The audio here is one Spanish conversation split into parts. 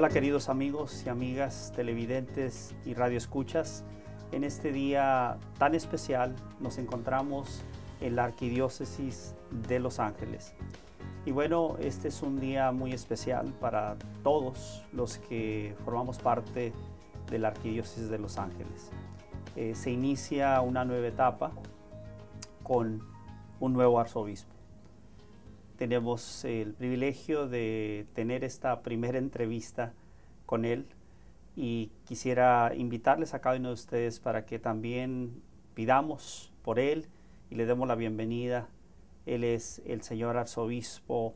Hola queridos amigos y amigas televidentes y radioescuchas. En este día tan especial nos encontramos en la Arquidiócesis de Los Ángeles. Y bueno, este es un día muy especial para todos los que formamos parte de la Arquidiócesis de Los Ángeles. Se inicia una nueva etapa con un nuevo arzobispo. Tenemos el privilegio de tener esta primera entrevista con él y quisiera invitarles a cada uno de ustedes para que también pidamos por él y le demos la bienvenida. Él es el señor arzobispo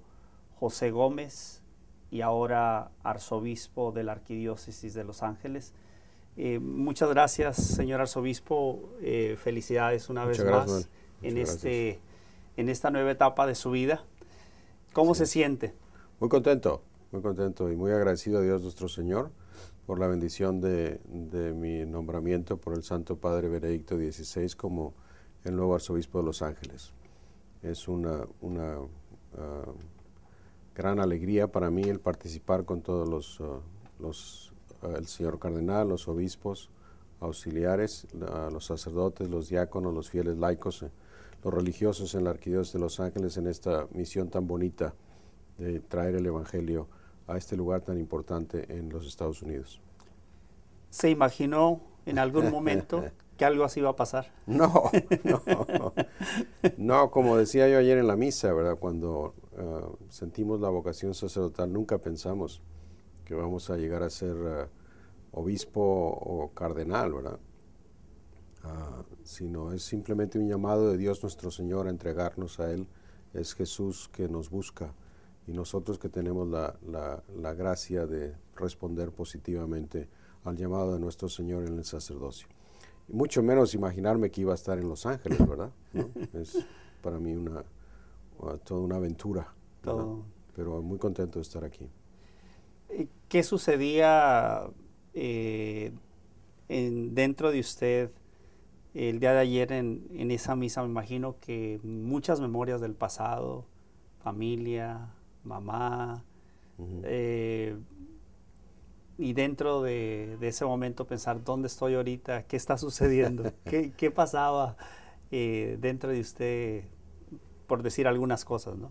José Gómez y ahora arzobispo de la Arquidiócesis de Los Ángeles. Muchas gracias, señor arzobispo. Felicidades una vez más en esta nueva etapa de su vida. ¿Cómo se siente? Muy contento y muy agradecido a Dios nuestro Señor por la bendición de mi nombramiento por el Santo Padre Benedicto XVI como el nuevo arzobispo de Los Ángeles. Es una gran alegría para mí el participar con todos el señor cardenal, los obispos, auxiliares, los sacerdotes, los diáconos, los fieles laicos, los religiosos en la Arquidiócesis de Los Ángeles en esta misión tan bonita de traer el Evangelio a este lugar tan importante en los Estados Unidos. ¿Se imaginó en algún momento que algo así iba a pasar? No, como decía yo ayer en la misa, ¿verdad? Cuando sentimos la vocación sacerdotal, nunca pensamos que vamos a llegar a ser obispo o cardenal, ¿verdad? Sino es simplemente un llamado de Dios nuestro Señor a entregarnos a Él. Es Jesús que nos busca y nosotros que tenemos la gracia de responder positivamente al llamado de nuestro Señor en el sacerdocio. Y mucho menos imaginarme que iba a estar en Los Ángeles, ¿verdad? ¿No? Es para mí toda una aventura, pero muy contento de estar aquí. ¿Qué sucedía dentro de usted el día de ayer en esa misa? Me imagino que muchas memorias del pasado, familia, mamá, y dentro de ese momento pensar, ¿dónde estoy ahorita? ¿Qué está sucediendo? ¿Qué pasaba dentro de usted, por decir algunas cosas, ¿no?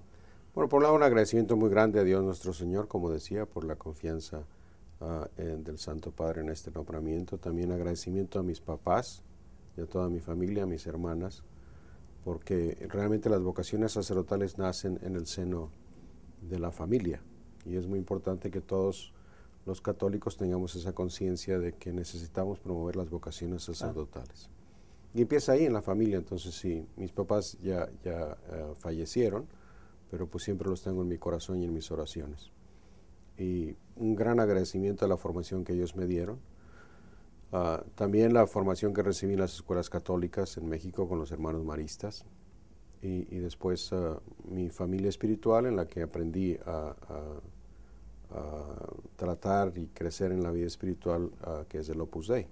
Bueno, por un lado un agradecimiento muy grande a Dios nuestro Señor, como decía, por la confianza del Santo Padre en este nombramiento. También agradecimiento a mis papás y a toda mi familia, a mis hermanas, porque realmente las vocaciones sacerdotales nacen en el seno de la familia y es muy importante que todos los católicos tengamos esa conciencia de que necesitamos promover las vocaciones sacerdotales. Y empieza ahí en la familia. Entonces sí, mis papás ya fallecieron, pero pues siempre los tengo en mi corazón y en mis oraciones. Y un gran agradecimiento a la formación que ellos me dieron. También la formación que recibí en las escuelas católicas en México con los hermanos maristas y después mi familia espiritual en la que aprendí a tratar y crecer en la vida espiritual que es el Opus Dei,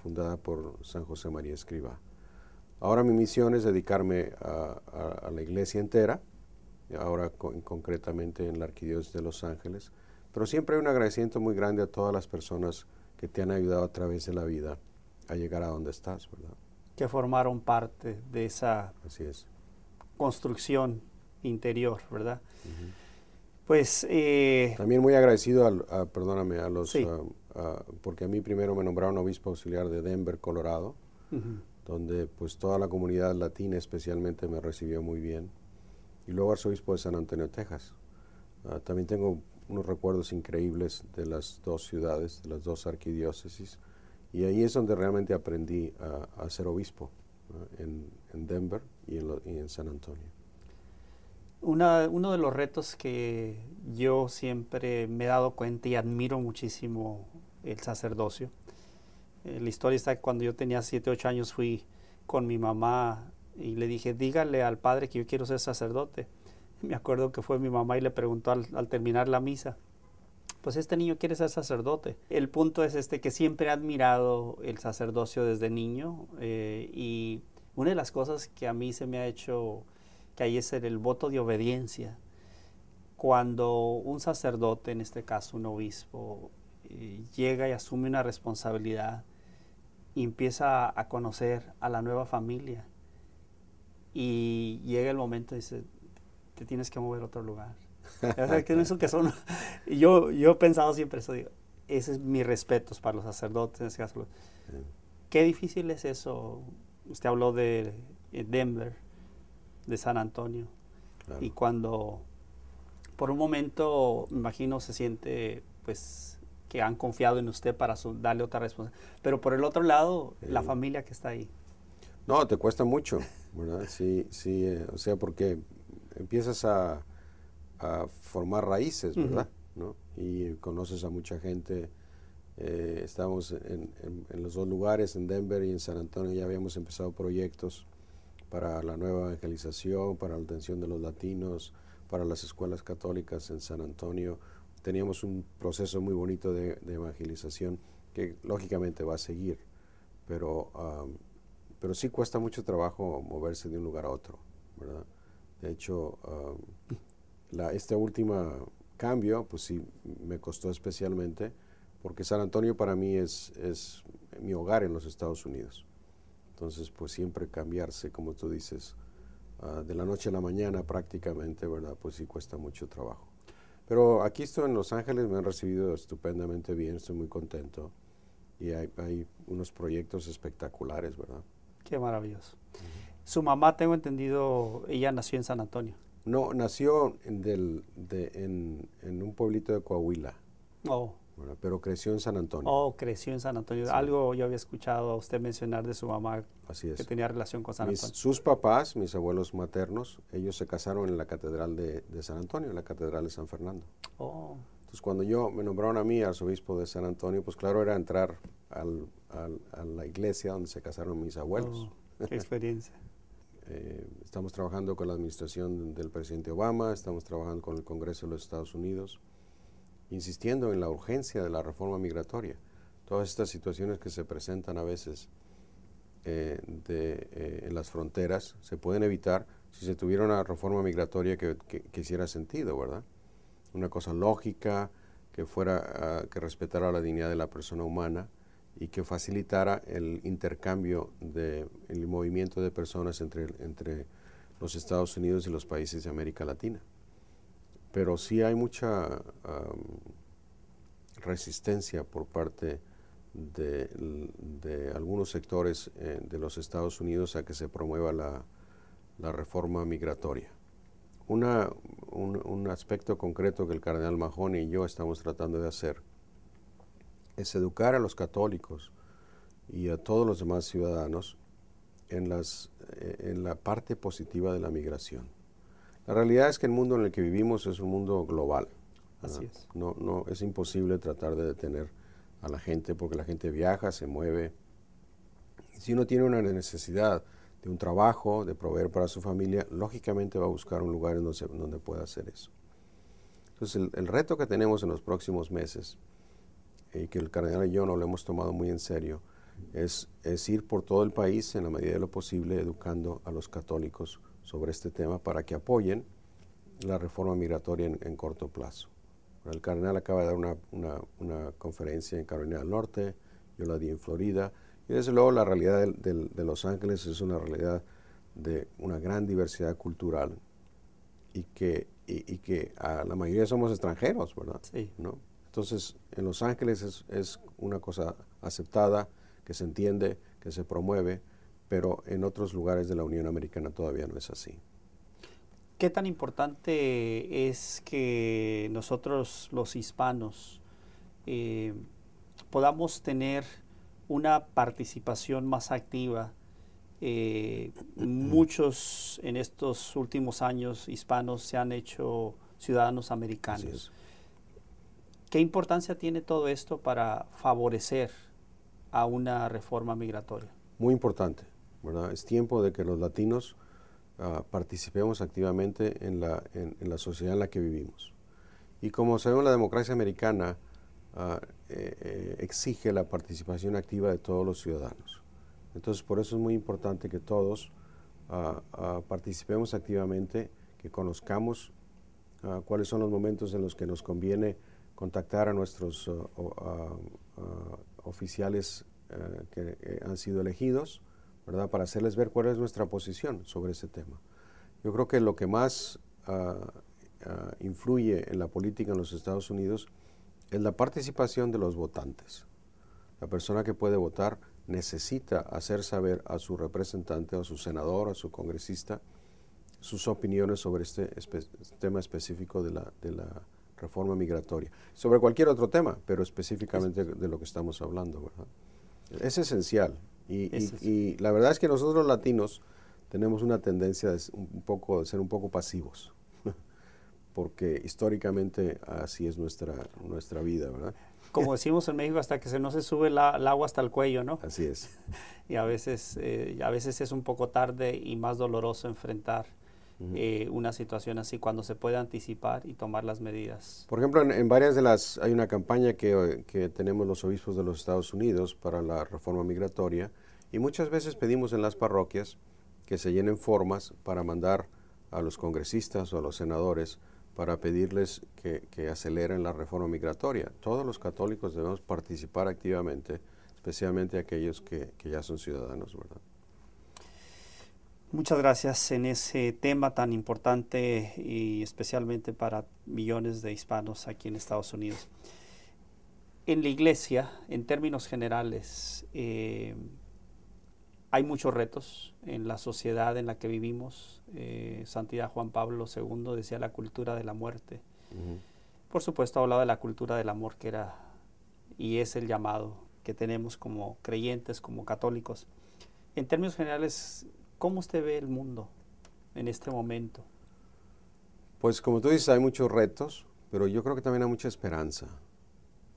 fundada por San José María Escrivá. Ahora mi misión es dedicarme a la iglesia entera, ahora concretamente en la Arquidiócesis de Los Ángeles, pero siempre hay un agradecimiento muy grande a todas las personas que te han ayudado a través de la vida a llegar a donde estás, ¿verdad? Que formaron parte de esa construcción interior, ¿verdad? Pues también muy agradecido porque a mí primero me nombraron obispo auxiliar de Denver, Colorado, donde pues toda la comunidad latina especialmente me recibió muy bien, y luego arzobispo de San Antonio, Texas. También tengo unos recuerdos increíbles de las dos ciudades, de las dos arquidiócesis, y ahí es donde realmente aprendí a ser obispo, en Denver y en San Antonio. Uno de los retos que yo siempre me he dado cuenta y admiro muchísimo el sacerdocio. La historia está que cuando yo tenía 7, 8 años fui con mi mamá y le dije, dígale al padre que yo quiero ser sacerdote. Me acuerdo que fue mi mamá y le preguntó al terminar la misa, pues este niño quiere ser sacerdote. El punto es que siempre he admirado el sacerdocio desde niño, y una de las cosas que a mí se me ha hecho que ahí es el voto de obediencia. cuando un sacerdote, en este caso un obispo, llega y asume una responsabilidad y empieza a conocer a la nueva familia y llega el momento y dice, te tienes que mover a otro lugar. O sea, que eso que son, yo he pensado siempre eso, digo, ese es mi respeto para los sacerdotes en este caso. Qué difícil es eso. Usted habló de Denver, de San Antonio, claro. Y cuando por un momento, me imagino, se siente pues que han confiado en usted para darle otra responsabilidad, pero por el otro lado, la familia que está ahí. No, te cuesta mucho, ¿verdad? Sí, o sea, porque empiezas a formar raíces, ¿verdad? ¿No? Y conoces a mucha gente. Estamos en los dos lugares, en Denver y en San Antonio, ya habíamos empezado proyectos para la nueva evangelización, para la atención de los latinos, para las escuelas católicas en San Antonio. Teníamos un proceso muy bonito de evangelización que lógicamente va a seguir, pero sí cuesta mucho trabajo moverse de un lugar a otro, ¿verdad? De hecho, este último cambio, pues sí, me costó especialmente, porque San Antonio para mí es mi hogar en los Estados Unidos. Entonces, pues siempre cambiarse, como tú dices, de la noche a la mañana prácticamente, ¿verdad? Pues sí cuesta mucho trabajo. Pero aquí estoy en Los Ángeles, me han recibido estupendamente bien, estoy muy contento. Y hay unos proyectos espectaculares, ¿verdad? Qué maravilloso. Su mamá, tengo entendido, ella nació en San Antonio. No, nació en un pueblito de Coahuila. Oh. Bueno, pero creció en San Antonio. Oh, creció en San Antonio. Sí. Algo yo había escuchado a usted mencionar de su mamá. Así es. Que tenía relación con San Antonio. Sus papás, mis abuelos maternos, ellos se casaron en la catedral de San Antonio, en la catedral de San Fernando. Oh. Entonces, cuando me nombraron a mí arzobispo de San Antonio, pues claro, era entrar a la iglesia donde se casaron mis abuelos. Oh, qué experiencia. Estamos trabajando con la administración del presidente Obama, estamos trabajando con el Congreso de los Estados Unidos, insistiendo en la urgencia de la reforma migratoria. Todas estas situaciones que se presentan a veces en las fronteras se pueden evitar si se tuviera una reforma migratoria que hiciera sentido, ¿verdad? Una cosa lógica, que que respetara la dignidad de la persona humana y que facilitara el intercambio, el movimiento de personas entre los Estados Unidos y los países de América Latina. Pero sí hay mucha resistencia por parte de algunos sectores de los Estados Unidos a que se promueva la reforma migratoria. Un aspecto concreto que el cardenal Mahony y yo estamos tratando de hacer es educar a los católicos y a todos los demás ciudadanos en la parte positiva de la migración. La realidad es que el mundo en el que vivimos es un mundo global. Así es. No, es imposible tratar de detener a la gente porque la gente viaja, se mueve. Si uno tiene una necesidad de un trabajo, de proveer para su familia, lógicamente va a buscar un lugar donde pueda hacer eso. Entonces, el reto que tenemos en los próximos meses, y que el cardenal y yo no lo hemos tomado muy en serio, es ir por todo el país en la medida de lo posible educando a los católicos sobre este tema para que apoyen la reforma migratoria en corto plazo. El cardenal acaba de dar una conferencia en Carolina del Norte, yo la di en Florida, y desde luego la realidad de Los Ángeles es una realidad de una gran diversidad cultural y que a la mayoría somos extranjeros, ¿verdad? Sí. ¿No? Entonces, en Los Ángeles es una cosa aceptada, que se entiende, que se promueve, pero en otros lugares de la Unión Americana todavía no es así. ¿Qué tan importante es que nosotros, los hispanos, podamos tener una participación más activa? Muchos en estos últimos años hispanos se han hecho ciudadanos americanos. ¿Qué importancia tiene todo esto para favorecer a una reforma migratoria? Muy importante, ¿verdad? Es tiempo de que los latinos participemos activamente en la sociedad en la que vivimos. Y como sabemos, la democracia americana exige la participación activa de todos los ciudadanos. Entonces, por eso es muy importante que todos participemos activamente, que conozcamos cuáles son los momentos en los que nos conviene contactar a nuestros oficiales que han sido elegidos, ¿verdad? Para hacerles ver cuál es nuestra posición sobre ese tema. Yo creo que lo que más influye en la política en los Estados Unidos es la participación de los votantes. La persona que puede votar necesita hacer saber a su representante, a su senador, a su congresista, sus opiniones sobre este tema específico de la reforma migratoria. Sobre cualquier otro tema, pero específicamente de lo que estamos hablando, ¿verdad? Es esencial. Y la verdad es que nosotros los latinos tenemos una tendencia de ser un poco pasivos, porque históricamente así es nuestra vida, ¿verdad? Como decimos en México, hasta que no se sube el agua hasta el cuello, ¿no? Así es. Y a veces es un poco tarde y más doloroso enfrentar una situación así cuando se puede anticipar y tomar las medidas. Por ejemplo, en varias hay una campaña que tenemos los obispos de los Estados Unidos para la reforma migratoria, y muchas veces pedimos en las parroquias que se llenen formas para mandar a los congresistas o a los senadores para pedirles que aceleren la reforma migratoria. Todos los católicos debemos participar activamente, especialmente aquellos que ya son ciudadanos, ¿verdad? Muchas gracias en ese tema tan importante y especialmente para millones de hispanos aquí en Estados Unidos. En la iglesia, en términos generales, hay muchos retos en la sociedad en la que vivimos. Santidad Juan Pablo II decía la cultura de la muerte. Por supuesto, ha hablado de la cultura del amor, que era y es el llamado que tenemos como creyentes, como católicos. En términos generales, ¿cómo usted ve el mundo en este momento? Pues como tú dices, hay muchos retos, pero yo creo que también hay mucha esperanza.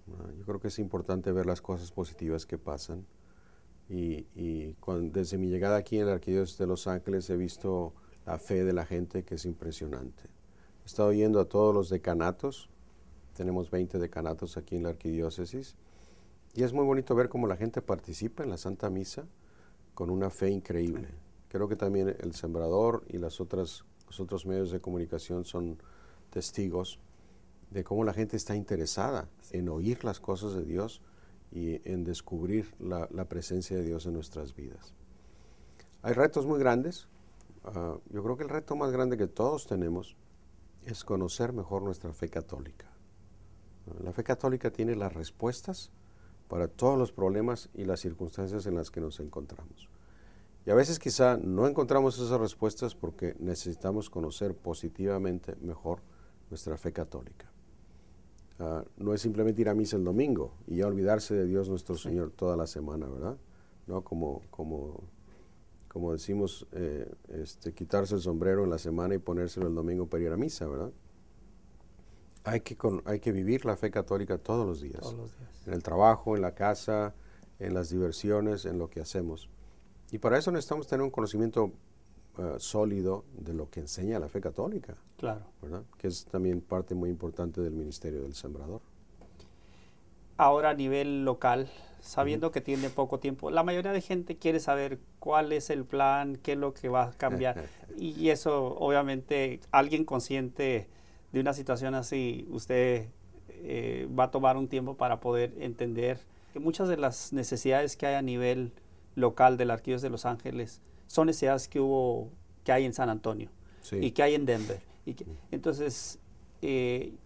Yo creo que es importante ver las cosas positivas que pasan. Desde mi llegada aquí en la Arquidiócesis de Los Ángeles he visto la fe de la gente, que es impresionante. He estado yendo a todos los decanatos, tenemos 20 decanatos aquí en la Arquidiócesis, y es muy bonito ver cómo la gente participa en la Santa Misa con una fe increíble. Creo que también el Sembrador y los otros medios de comunicación son testigos de cómo la gente está interesada en oír las cosas de Dios y en descubrir la presencia de Dios en nuestras vidas. Hay retos muy grandes. Yo creo que el reto más grande que todos tenemos es conocer mejor nuestra fe católica. La fe católica tiene las respuestas para todos los problemas y las circunstancias en las que nos encontramos. Y a veces quizá no encontramos esas respuestas porque necesitamos conocer positivamente mejor nuestra fe católica. No es simplemente ir a misa el domingo y ya olvidarse de Dios nuestro Señor toda la semana, ¿verdad? ¿No? Como decimos, quitarse el sombrero en la semana y ponérselo el domingo para ir a misa, ¿verdad? Hay que vivir la fe católica todos los días. Todos los días. En el trabajo, en la casa, en las diversiones, en lo que hacemos. Y para eso necesitamos tener un conocimiento sólido de lo que enseña la fe católica. Claro. ¿Verdad? Que es también parte muy importante del ministerio del Sembrador. Ahora a nivel local, sabiendo que tiene poco tiempo, la mayoría de gente quiere saber cuál es el plan, qué es lo que va a cambiar. Y eso, obviamente, alguien consciente de una situación así, usted va a tomar un tiempo para poder entender que muchas de las necesidades que hay a nivel local de la Arquidiócesis de Los Ángeles son necesidades que hay en San Antonio, sí, y que hay en Denver. Entonces,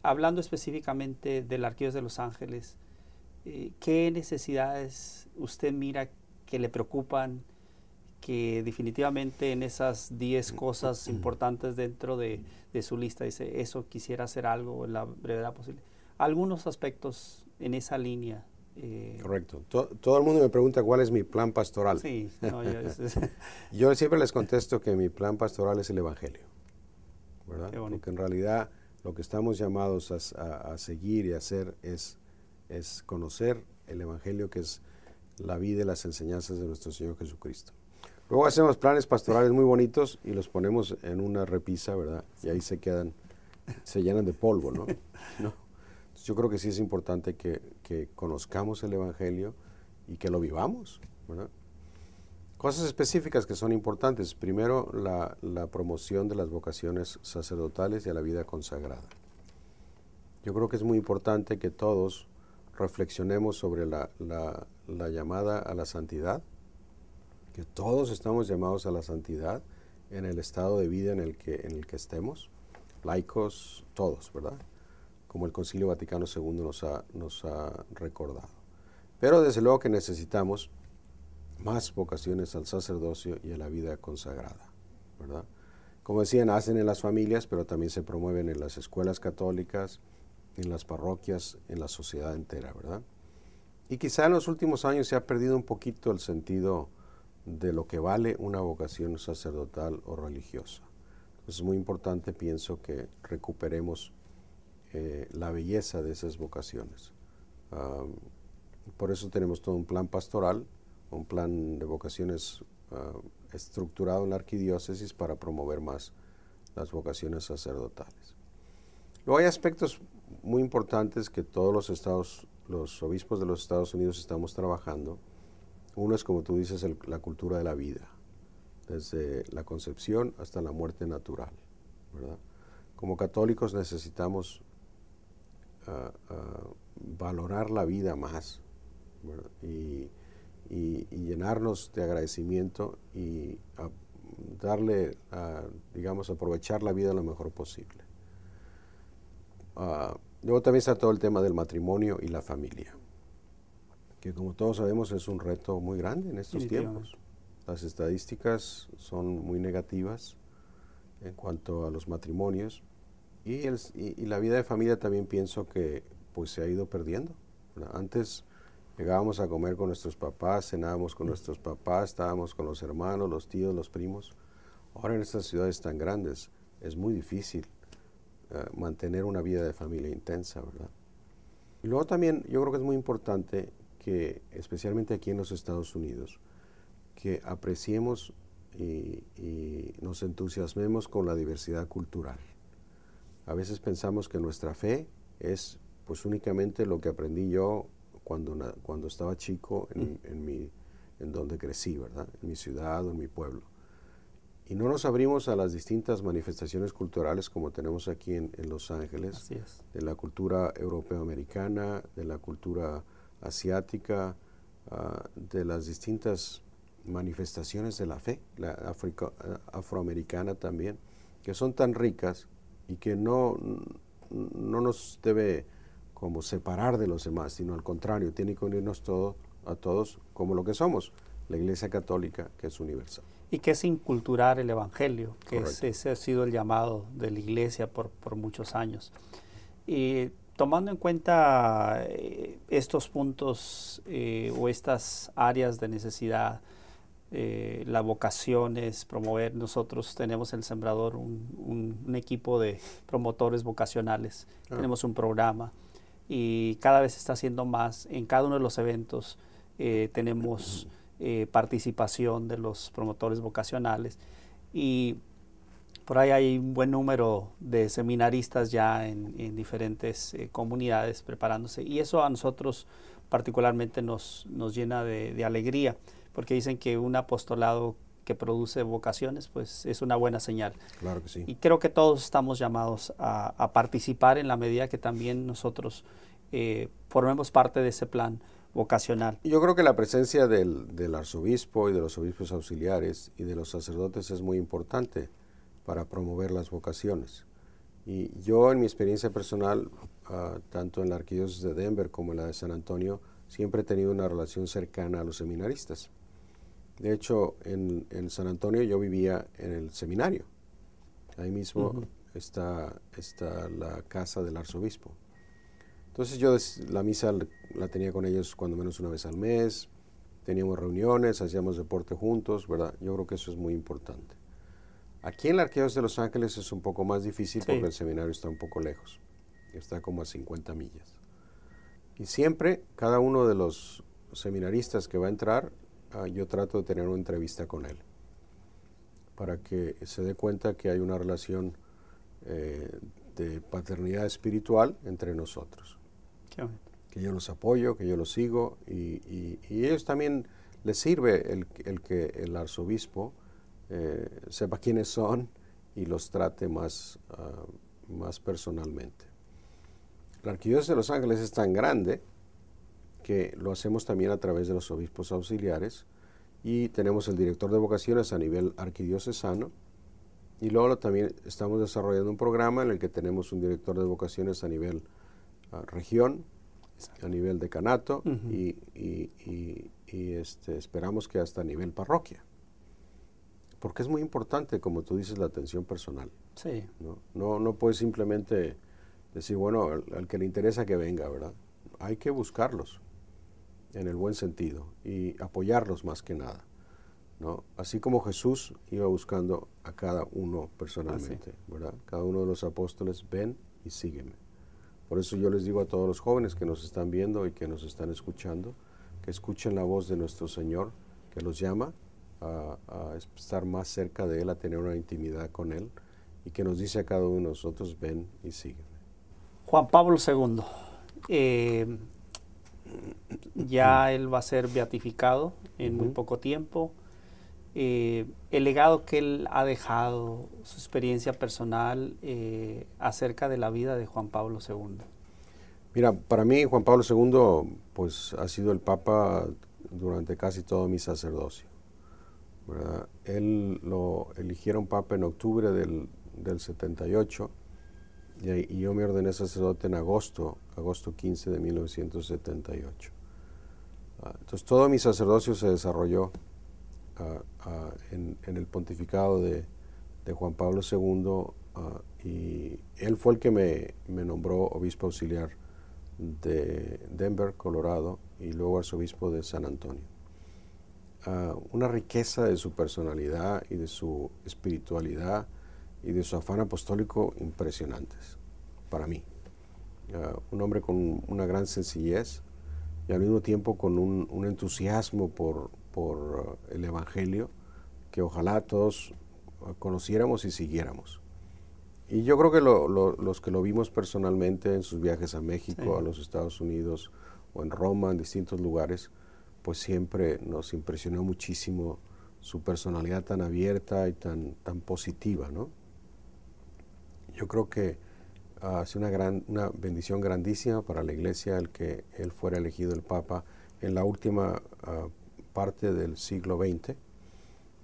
hablando específicamente de la Arquidiócesis de Los Ángeles, ¿qué necesidades usted mira que le preocupan, que definitivamente en esas 10 cosas importantes dentro de su lista dice, eso quisiera hacer algo en la brevedad posible? Algunos aspectos en esa línea. Correcto. Todo el mundo me pregunta cuál es mi plan pastoral. Sí, no, yo siempre les contesto que mi plan pastoral es el Evangelio, ¿verdad? Porque en realidad lo que estamos llamados a seguir y a hacer es conocer el Evangelio, que es la vida y las enseñanzas de nuestro Señor Jesucristo. Luego hacemos planes pastorales muy bonitos y los ponemos en una repisa, ¿verdad? Y ahí se llenan de polvo, ¿no? Yo creo que sí es importante que conozcamos el Evangelio y que lo vivamos, ¿verdad? Cosas específicas que son importantes. Primero, la promoción de las vocaciones sacerdotales y a la vida consagrada. Yo creo que es muy importante que todos reflexionemos sobre la llamada a la santidad, que todos estamos llamados a la santidad en el estado de vida en el que estemos, laicos todos, ¿verdad? Como el Concilio Vaticano II nos ha recordado. Pero desde luego que necesitamos más vocaciones al sacerdocio y a la vida consagrada, ¿verdad? Como decía, nacen en las familias, pero también se promueven en las escuelas católicas, en las parroquias, en la sociedad entera, ¿verdad? Y quizá en los últimos años se ha perdido un poquito el sentido de lo que vale una vocación sacerdotal o religiosa. Entonces es muy importante, pienso, que recuperemos la belleza de esas vocaciones. Por eso tenemos todo un plan pastoral, un plan de vocaciones estructurado en la arquidiócesis para promover más las vocaciones sacerdotales. Luego hay aspectos muy importantes que todos los obispos de los Estados Unidos estamos trabajando. Uno es, como tú dices, la cultura de la vida, desde la concepción hasta la muerte natural, ¿verdad? Como católicos necesitamos valorar la vida más, ¿verdad? Y llenarnos de agradecimiento y digamos, aprovechar la vida lo mejor posible. Luego también está todo el tema del matrimonio y la familia, que como todos sabemos es un reto muy grande en estos tiempos. Las estadísticas son muy negativas en cuanto a los matrimonios y la vida de familia también pienso que pues se ha ido perdiendo, ¿verdad? Antes llegábamos a comer con nuestros papás, cenábamos con nuestros papás, estábamos con los hermanos, los tíos, los primos. Ahora en estas ciudades tan grandes es muy difícil mantener una vida de familia intensa, ¿verdad? Y luego también yo creo que es muy importante que, especialmente aquí en los Estados Unidos, que apreciemos y nos entusiasmemos con la diversidad cultural. A veces pensamos que nuestra fe es pues únicamente lo que aprendí yo cuando estaba chico en donde crecí, ¿verdad? En mi ciudad o en mi pueblo. Y no nos abrimos a las distintas manifestaciones culturales como tenemos aquí en Los Ángeles. Así es. De la cultura europeo-americana, de la cultura asiática, de las distintas manifestaciones de la fe, la afroamericana también, que son tan ricas y que no nos debe como separar de los demás, sino al contrario, tiene que unirnos a todos como lo que somos, la Iglesia Católica, que es universal. Y que es inculturar el Evangelio, que ese ha sido el llamado de la Iglesia por muchos años. Y tomando en cuenta estos puntos o estas áreas de necesidad, la vocación es promover. Nosotros tenemos en El Sembrador un equipo de promotores vocacionales, tenemos un programa y cada vez se está haciendo más. En cada uno de los eventos tenemos participación de los promotores vocacionales y por ahí hay un buen número de seminaristas ya en diferentes comunidades preparándose y eso a nosotros particularmente nos llena de alegría, porque dicen que un apostolado que produce vocaciones pues es una buena señal. Claro que sí. Y creo que todos estamos llamados a participar en la medida que también nosotros formemos parte de ese plan vocacional. Yo creo que la presencia del arzobispo y de los obispos auxiliares y de los sacerdotes es muy importante para promover las vocaciones. Y yo en mi experiencia personal, tanto en la arquidiócesis de Denver como en la de San Antonio, siempre he tenido una relación cercana a los seminaristas. De hecho, en San Antonio yo vivía en el seminario. Ahí mismo está la casa del arzobispo. Entonces yo la misa la tenía con ellos cuando menos una vez al mes, teníamos reuniones, hacíamos deporte juntos, ¿verdad? Yo creo que eso es muy importante. Aquí en la Arquidiócesis de Los Ángeles es un poco más difícil porque el seminario está un poco lejos, está como a 50 millas. Y siempre, cada uno de los seminaristas que va a entrar, yo trato de tener una entrevista con él, para que se dé cuenta que hay una relación de paternidad espiritual entre nosotros. Que yo los apoyo, que yo los sigo y ellos también le sirve el que el arzobispo sepa quiénes son y los trate más personalmente. La Arquidiócesis de Los Ángeles es tan grande que lo hacemos también a través de los obispos auxiliares, y tenemos el director de vocaciones a nivel arquidiocesano, y luego también estamos desarrollando un programa en el que tenemos un director de vocaciones a nivel región, a nivel decanato, y esperamos que hasta a nivel parroquia. Porque es muy importante, como tú dices, la atención personal. Sí. No puedes simplemente decir, bueno, al que le interesa que venga, ¿verdad? Hay que buscarlos en el buen sentido y apoyarlos más que nada, ¿no? Así como Jesús iba buscando a cada uno personalmente, ¿verdad? Cada uno de los apóstoles, ven y sígueme. Por eso yo les digo a todos los jóvenes que nos están viendo y que nos están escuchando, que escuchen la voz de nuestro Señor, que los llama a estar más cerca de Él, a tener una intimidad con Él, y que nos dice a cada uno de nosotros, ven y sígueme. Juan Pablo II, ya él va a ser beatificado en muy poco tiempo. El legado que él ha dejado, su experiencia personal acerca de la vida de Juan Pablo II. Mira, para mí Juan Pablo II pues ha sido el Papa durante casi todo mi sacerdocio, ¿verdad? Él lo eligieron Papa en octubre del 78, y yo me ordené sacerdote en agosto 15 de 1978. Entonces todo mi sacerdocio se desarrolló en el pontificado de Juan Pablo II, y él fue el que me nombró obispo auxiliar de Denver, Colorado, y luego arzobispo de San Antonio. Una riqueza de su personalidad y de su espiritualidad y de su afán apostólico impresionantes para mí. Un hombre con una gran sencillez y al mismo tiempo con un entusiasmo por el Evangelio que ojalá todos conociéramos y siguiéramos. Y yo creo que los que lo vimos personalmente en sus viajes a México, a los Estados Unidos o en Roma, en distintos lugares, pues siempre nos impresionó muchísimo su personalidad tan abierta y tan positiva, ¿no? Yo creo que ha sido una bendición grandísima para la Iglesia el que él fuera elegido el Papa en la última parte del siglo XX,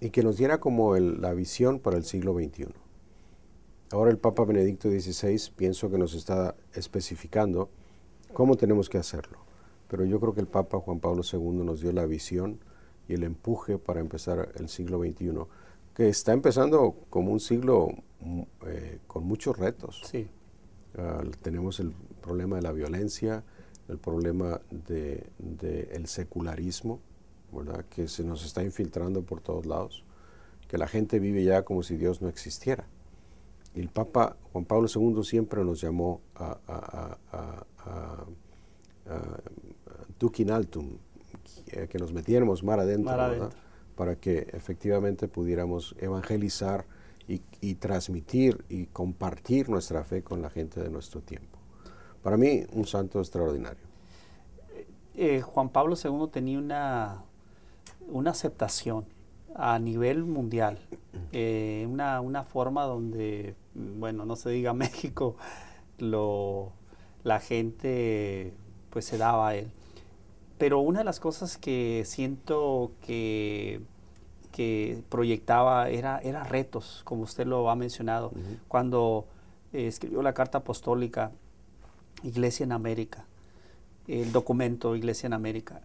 y que nos diera como la visión para el siglo XXI. Ahora el Papa Benedicto XVI pienso que nos está especificando cómo tenemos que hacerlo, pero yo creo que el Papa Juan Pablo II nos dio la visión y el empuje para empezar el siglo XXI, que está empezando como un siglo con muchos retos. Sí. Tenemos el problema de la violencia, el problema del secularismo, ¿verdad? Que se nos está infiltrando por todos lados, que la gente vive ya como si Dios no existiera. Y el Papa Juan Pablo II siempre nos llamó a duc in altum, que nos metiéramos mar adentro, ¿verdad? Para que efectivamente pudiéramos evangelizar y transmitir y compartir nuestra fe con la gente de nuestro tiempo. Para mí, un santo extraordinario. Juan Pablo II tenía una aceptación a nivel mundial, una forma donde, bueno, no se diga México, la gente pues se daba a él. Pero una de las cosas que siento que proyectaba era retos, como usted lo ha mencionado. Cuando escribió la carta apostólica Iglesia en América, el documento Iglesia en América,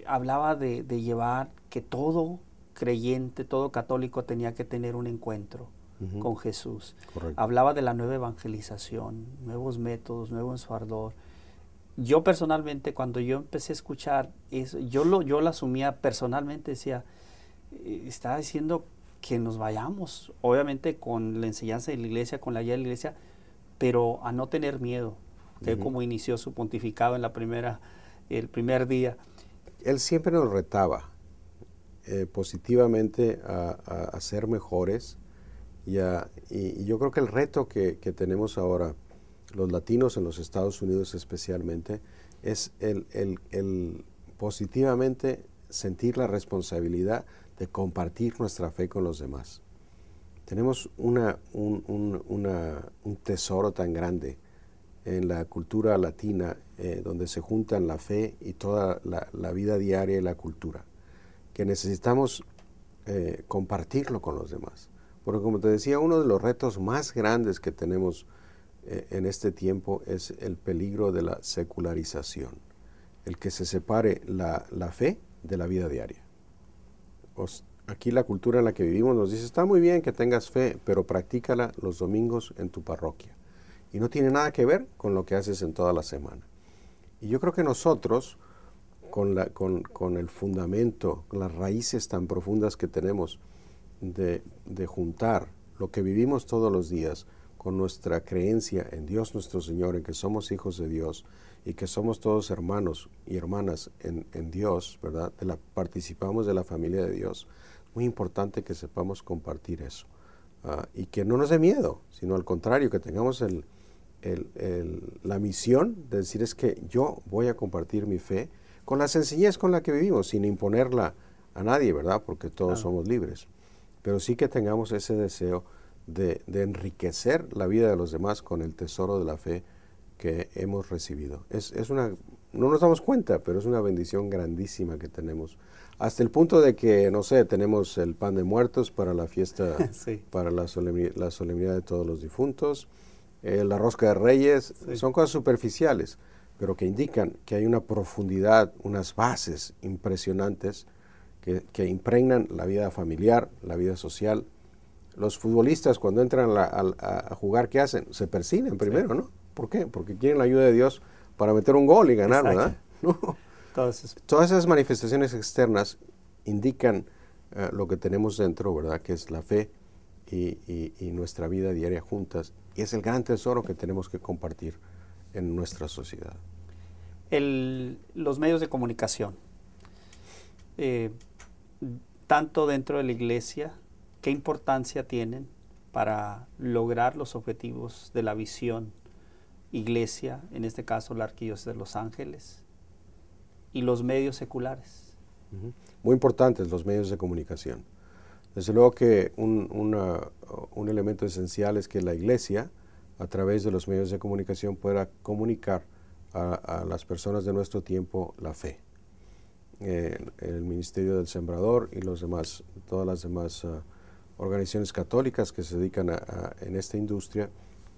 hablaba de llevar que todo creyente, todo católico tenía que tener un encuentro con Jesús. Correcto. Hablaba de la nueva evangelización, nuevos métodos, nuevo ardor. Yo personalmente, cuando yo empecé a escuchar eso, yo lo asumía personalmente, decía, estaba diciendo que nos vayamos, obviamente con la enseñanza de la Iglesia, con la guía de la Iglesia, pero a no tener miedo, que como inició su pontificado en el primer día. Él siempre nos retaba positivamente a ser mejores, y yo creo que el reto que tenemos ahora, los latinos en los Estados Unidos especialmente, es el positivamente sentir la responsabilidad de compartir nuestra fe con los demás. Tenemos un tesoro tan grande en la cultura latina, donde se juntan la fe y toda la vida diaria y la cultura, que necesitamos compartirlo con los demás. Porque como te decía, uno de los retos más grandes que tenemos en este tiempo es el peligro de la secularización, el que se separe la fe de la vida diaria. Aquí la cultura en la que vivimos nos dice, está muy bien que tengas fe, pero practícala los domingos en tu parroquia. Y no tiene nada que ver con lo que haces en toda la semana. Y yo creo que nosotros, con el fundamento, con las raíces tan profundas que tenemos de juntar lo que vivimos todos los días con nuestra creencia en Dios nuestro Señor, en que somos hijos de Dios y que somos todos hermanos y hermanas en Dios, ¿verdad? Participamos de la familia de Dios. Muy importante que sepamos compartir eso. Y que no nos dé miedo, sino al contrario, que tengamos la misión de decir es que yo voy a compartir mi fe con la sencillez con la que vivimos, sin imponerla a nadie, ¿verdad? Porque todos somos libres. Pero sí que tengamos ese deseo de enriquecer la vida de los demás con el tesoro de la fe que hemos recibido. No nos damos cuenta, pero es una bendición grandísima que tenemos. Hasta el punto de que, no sé, tenemos el pan de muertos para la fiesta, sí, para la solemnidad de todos los difuntos, la rosca de reyes, sí, son cosas superficiales, pero que indican que hay una profundidad, unas bases impresionantes que impregnan la vida familiar, la vida social. Los futbolistas cuando entran a jugar, ¿qué hacen? Se persignan primero, sí, ¿no? ¿Por qué? Porque quieren la ayuda de Dios para meter un gol y ganar, exacto, ¿verdad? No. Todas esas manifestaciones externas indican lo que tenemos dentro, ¿verdad? Que es la fe y nuestra vida diaria juntas. Y es el gran tesoro que tenemos que compartir en nuestra sociedad. Los medios de comunicación, tanto dentro de la iglesia, ¿qué importancia tienen para lograr los objetivos de la visión iglesia, en este caso la Arquidiócesis de Los Ángeles, y los medios seculares? Muy importantes los medios de comunicación. Desde luego que un elemento esencial es que la iglesia, a través de los medios de comunicación, pueda comunicar a las personas de nuestro tiempo la fe. El Ministerio del Sembrador y todas las demás organizaciones católicas que se dedican en esta industria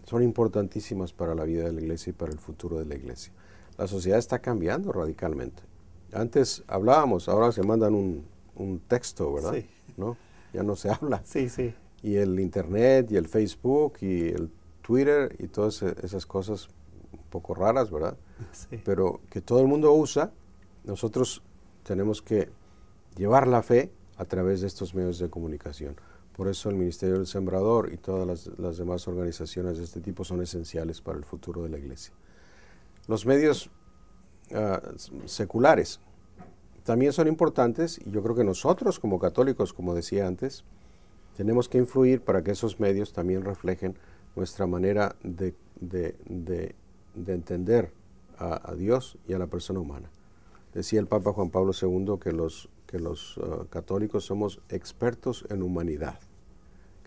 son importantísimas para la vida de la iglesia y para el futuro de la iglesia. La sociedad está cambiando radicalmente. Antes hablábamos, ahora se mandan un texto, ¿verdad? Sí. ¿No? Ya no se habla. Sí, sí. Y el Internet y el Facebook y el Twitter y todas esas cosas un poco raras, ¿verdad? Sí. Pero que todo el mundo usa, nosotros tenemos que llevar la fe a través de estos medios de comunicación. Por eso el Ministerio del Sembrador y todas las demás organizaciones de este tipo son esenciales para el futuro de la iglesia. Los medios seculares también son importantes y yo creo que nosotros como católicos, como decía antes, tenemos que influir para que esos medios también reflejen nuestra manera de entender a Dios y a la persona humana. Decía el Papa Juan Pablo II que los católicos somos expertos en humanidad,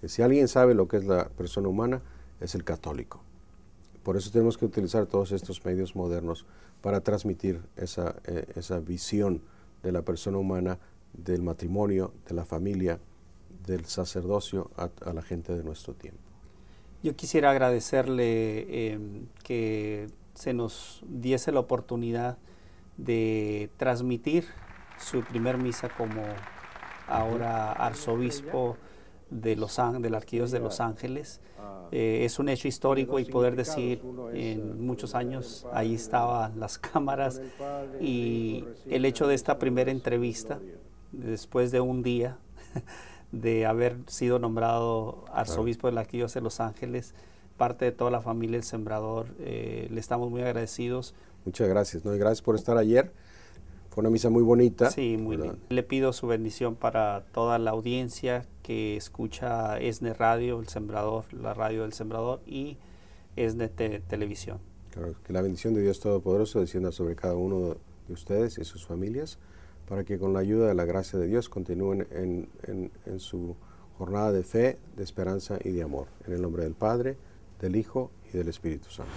que si alguien sabe lo que es la persona humana, es el católico. Por eso tenemos que utilizar todos estos medios modernos para transmitir esa visión de la persona humana, del matrimonio, de la familia, del sacerdocio a la gente de nuestro tiempo. Yo quisiera agradecerle que se nos diese la oportunidad de transmitir su primer misa como ahora arzobispo de la Arquidiócesis de Los Ángeles. Es un hecho histórico y poder decir en muchos años ahí estaban las cámaras y el hecho de esta primera entrevista después de un día de haber sido nombrado arzobispo de la Arquidiócesis de Los Ángeles, parte de toda la familia El Sembrador, le estamos muy agradecidos. Muchas gracias, ¿no? Y gracias por estar ayer. Fue una misa muy bonita. Sí, muy linda. Le pido su bendición para toda la audiencia que escucha ESNE Radio, El Sembrador, la radio del Sembrador y ESNE Televisión. Claro, que la bendición de Dios Todopoderoso descienda sobre cada uno de ustedes y sus familias, para que con la ayuda de la gracia de Dios continúen en su jornada de fe, de esperanza y de amor. En el nombre del Padre, del Hijo y del Espíritu Santo.